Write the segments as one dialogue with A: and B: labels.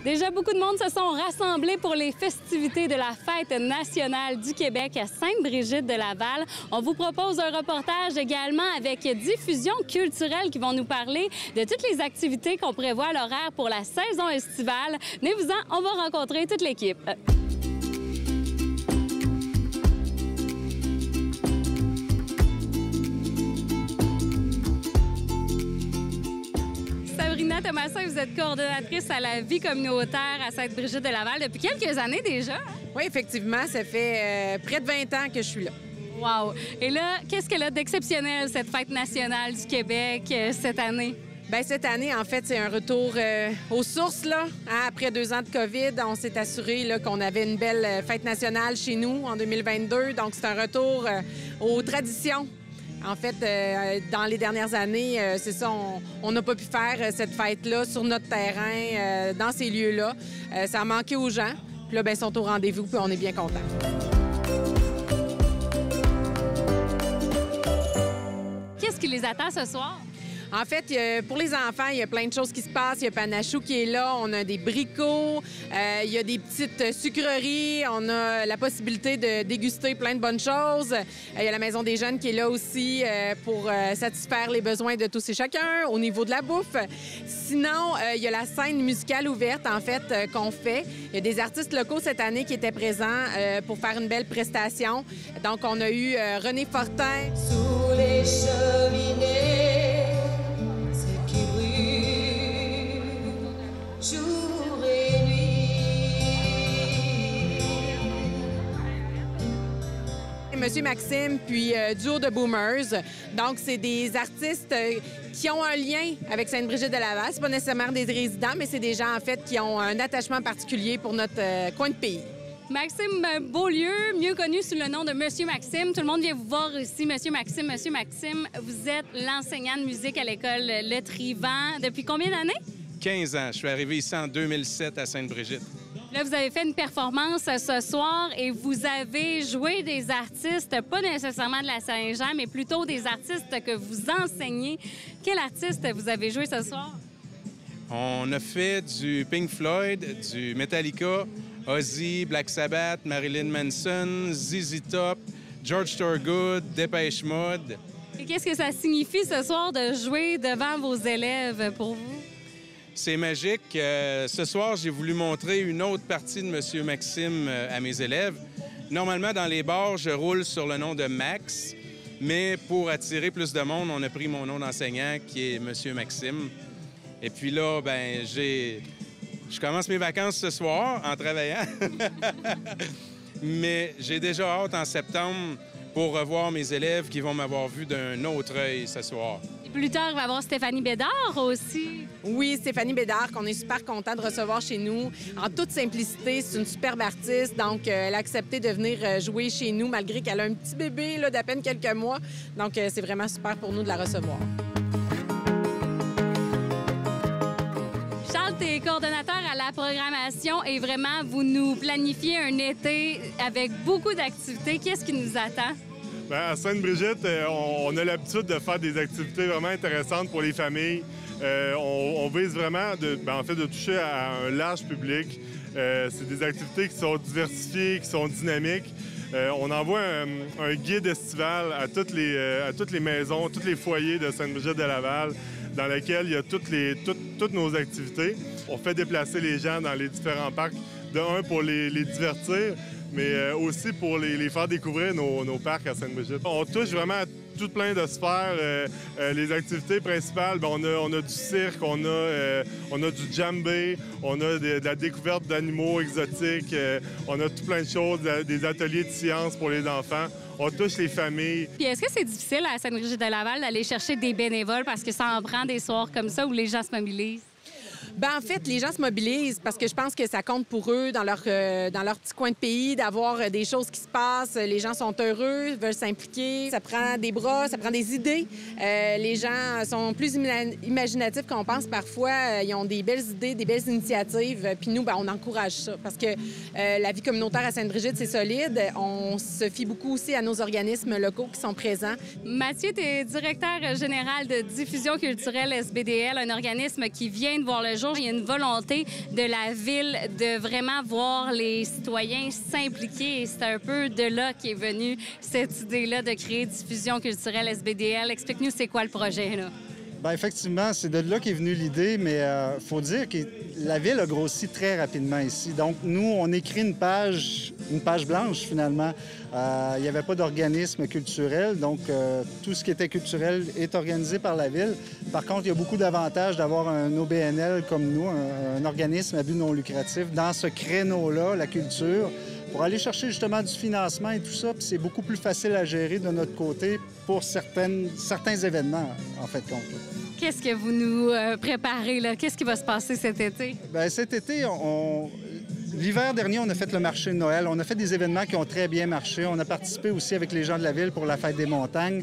A: Déjà, beaucoup de monde se sont rassemblés pour les festivités de la Fête nationale du Québec à Sainte-Brigitte-de-Laval. On vous propose un reportage également avec Diffusion culturelle qui vont nous parler de toutes les activités qu'on prévoit à l'horaire pour la saison estivale. Venez-vous-en, on va rencontrer toute l'équipe. Sabrina Thomasin, vous êtes coordonnatrice à la vie communautaire à Sainte-Brigitte-de-Laval depuis quelques années déjà. Hein?
B: Oui, effectivement, ça fait près de 20 ans que je suis là.
A: Wow! Et là, qu'est-ce qu'elle a d'exceptionnel, cette fête nationale du Québec, cette année?
B: Bien, cette année, en fait, c'est un retour aux sources, là. Hein? Après 2 ans de COVID, on s'est assuré là, qu'on avait une belle fête nationale chez nous en 2022. Donc, c'est un retour aux traditions. En fait, dans les dernières années, c'est ça, on n'a pas pu faire cette fête-là sur notre terrain, dans ces lieux-là. Ça a manqué aux gens. Puis là, bien, ils sont au rendez-vous, puis on est bien contents.
A: Qu'est-ce qui les attend ce soir?
B: En fait, pour les enfants, il y a plein de choses qui se passent. Il y a Panachou qui est là, on a des bricots, il y a des petites sucreries, on a la possibilité de déguster plein de bonnes choses. Il y a la Maison des jeunes qui est là aussi pour satisfaire les besoins de tous et chacun au niveau de la bouffe. Sinon, il y a la scène musicale ouverte, en fait, qu'on fait. Il y a des artistes locaux cette année qui étaient présents pour faire une belle prestation. Donc, on a eu René Fortin.
C: Sous les cheminées. Jour et nuit.
B: Monsieur Maxime, puis duo de Boomers. Donc, c'est des artistes qui ont un lien avec Sainte-Brigitte-de-Laval. C'est pas nécessairement des résidents, mais c'est des gens, en fait, qui ont un attachement particulier pour notre coin de pays.
A: Maxime Beaulieu, mieux connu sous le nom de Monsieur Maxime. Tout le monde vient vous voir ici. Monsieur Maxime, vous êtes l'enseignant de musique à l'école Le Trivant. Depuis combien d'années?
D: 15 ans. Je suis arrivé ici en 2007 à Sainte-Brigitte.
A: Là, vous avez fait une performance ce soir et vous avez joué des artistes, pas nécessairement de la Saint-Jean, mais plutôt des artistes que vous enseignez. Quel artiste vous avez joué ce soir?
D: On a fait du Pink Floyd, du Metallica, Ozzy, Black Sabbath, Marilyn Manson, ZZ Top, George Thorogood, Dépêche Mode.
A: Et qu'est-ce que ça signifie ce soir de jouer devant vos élèves pour vous?
D: C'est magique. Ce soir, j'ai voulu montrer une autre partie de M. Maxime à mes élèves. Normalement, dans les bars, je roule sur le nom de Max, mais pour attirer plus de monde, on a pris mon nom d'enseignant qui est M. Maxime. Et puis là, ben, je commence mes vacances ce soir en travaillant, mais j'ai déjà hâte en septembre pour revoir mes élèves qui vont m'avoir vu d'un autre œil ce soir.
A: Et plus tard, il va y avoir Stéphanie Bédard aussi.
B: Oui, Stéphanie Bédard, qu'on est super content de recevoir chez nous. En toute simplicité, c'est une superbe artiste. Donc, elle a accepté de venir jouer chez nous malgré qu'elle a un petit bébé là, d'à peine quelques mois. Donc, c'est vraiment super pour nous de la recevoir.
A: Charles, tu es coordonnateur à la programmation et vraiment, vous nous planifiez un été avec beaucoup d'activités. Qu'est-ce qui nous attend?
E: Bien, à Sainte-Brigitte, on a l'habitude de faire des activités vraiment intéressantes pour les familles. On vise vraiment de toucher à un large public. C'est des activités qui sont diversifiées, qui sont dynamiques. On envoie un guide estival à toutes les maisons, tous les foyers de Sainte-Brigitte-de-Laval, dans lequel il y a toutes nos activités. On fait déplacer les gens dans les différents parcs, pour les divertir, mais aussi pour les faire découvrir nos parcs à Sainte-Brigitte. On touche vraiment à tout plein de sphères. Les activités principales, on a du cirque, on a du djembé, on a de la découverte d'animaux exotiques, on a tout plein de choses, des ateliers de sciences pour les enfants. On touche les familles.
A: Puis est-ce que c'est difficile à Sainte-Brigitte-de-Laval d'aller chercher des bénévoles parce que ça en prend des soirs comme ça où les gens se mobilisent?
B: Bien, en fait, les gens se mobilisent parce que je pense que ça compte pour eux dans leur petit coin de pays d'avoir des choses qui se passent. Les gens sont heureux, veulent s'impliquer. Ça prend des bras, ça prend des idées. Les gens sont plus imaginatifs qu'on pense parfois. Ils ont des belles idées, des belles initiatives. Puis nous, bien, on encourage ça parce que la vie communautaire à Sainte-Brigitte, c'est solide. On se fie beaucoup aussi à nos organismes locaux qui sont présents.
A: Mathieu, tu es directeur général de diffusion culturelle SBDL, un organisme qui vient de voir le jour toujours, il y a une volonté de la ville de vraiment voir les citoyens s'impliquer et c'est un peu de là qu'est venue cette idée-là de créer Diffusion culturelle SBDL. Explique-nous c'est quoi le projet, là.
F: Bien, effectivement, c'est de là qu'est venue l'idée, mais il faut dire que la ville a grossi très rapidement ici. Donc, nous, on écrit une page blanche, finalement. Il n'y avait pas d'organisme culturel, donc tout ce qui était culturel est organisé par la ville. Par contre, il y a beaucoup d'avantages d'avoir un OBNL comme nous, un organisme à but non lucratif, dans ce créneau-là, la culture, pour aller chercher justement du financement et tout ça. Puis c'est beaucoup plus facile à gérer de notre côté pour certains événements, en fait, compte.
A: Qu'est-ce que vous nous préparez, là? Qu'est-ce qui va se passer cet été?
F: Bien, cet été, l'hiver dernier, on a fait le marché de Noël. On a fait des événements qui ont très bien marché. On a participé aussi avec les gens de la ville pour la fête des montagnes.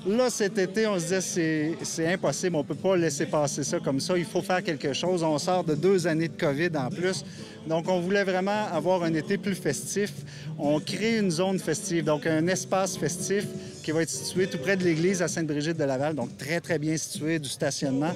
F: Là, cet été, on se disait c'est impossible, on ne peut pas laisser passer ça comme ça. Il faut faire quelque chose. On sort de 2 années de COVID en plus. Donc, on voulait vraiment avoir un été plus festif. On crée une zone festive, donc un espace festif qui va être situé tout près de l'église à Sainte-Brigitte-de-Laval, donc très, très bien situé, du stationnement.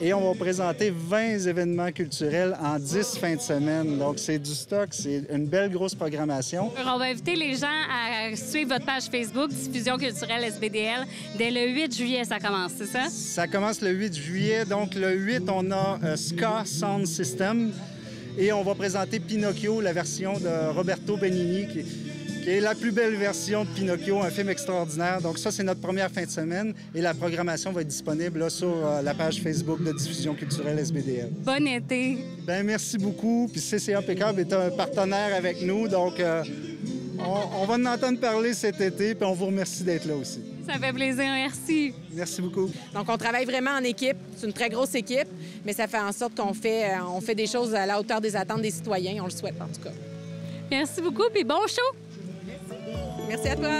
F: Et on va présenter 20 événements culturels en 10 fins de semaine. Donc, c'est du stock, c'est une belle grosse programmation.
A: On va inviter les gens à suivre votre page Facebook, Diffusion culturelle SBDL. Dès le 8 juillet, ça commence, c'est ça?
F: Ça commence le 8 juillet. Donc, le 8, on a Ska Sound System. Et on va présenter Pinocchio, la version de Roberto Benigni, qui est la plus belle version de Pinocchio, un film extraordinaire. Donc ça, c'est notre première fin de semaine. Et la programmation va être disponible là, sur la page Facebook de Diffusion culturelle SBDL.
A: Bon été!
F: Bien, merci beaucoup. Puis CCA Pécable est un partenaire avec nous. Donc, on va en entendre parler cet été. Puis on vous remercie d'être là aussi.
A: Ça fait plaisir, merci.
F: Merci beaucoup.
B: Donc, on travaille vraiment en équipe. C'est une très grosse équipe, mais ça fait en sorte qu'on fait des choses à la hauteur des attentes des citoyens. On le souhaite, en tout cas.
A: Merci beaucoup, puis bon show!
B: Merci à toi.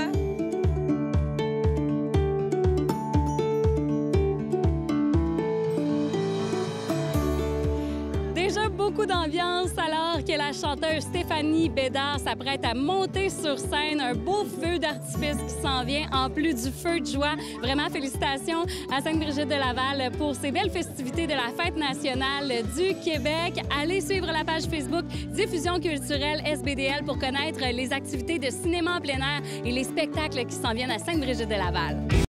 A: Déjà beaucoup d'ambiance alors que la chanteuse Stéphanie Bédard s'apprête à monter sur scène. Un beau feu d'artifice qui s'en vient en plus du feu de joie. Vraiment, félicitations à Sainte-Brigitte-de-Laval pour ces belles festivités de la Fête nationale du Québec. Allez suivre la page Facebook Diffusion culturelle SBDL pour connaître les activités de cinéma en plein air et les spectacles qui s'en viennent à Sainte-Brigitte-de-Laval.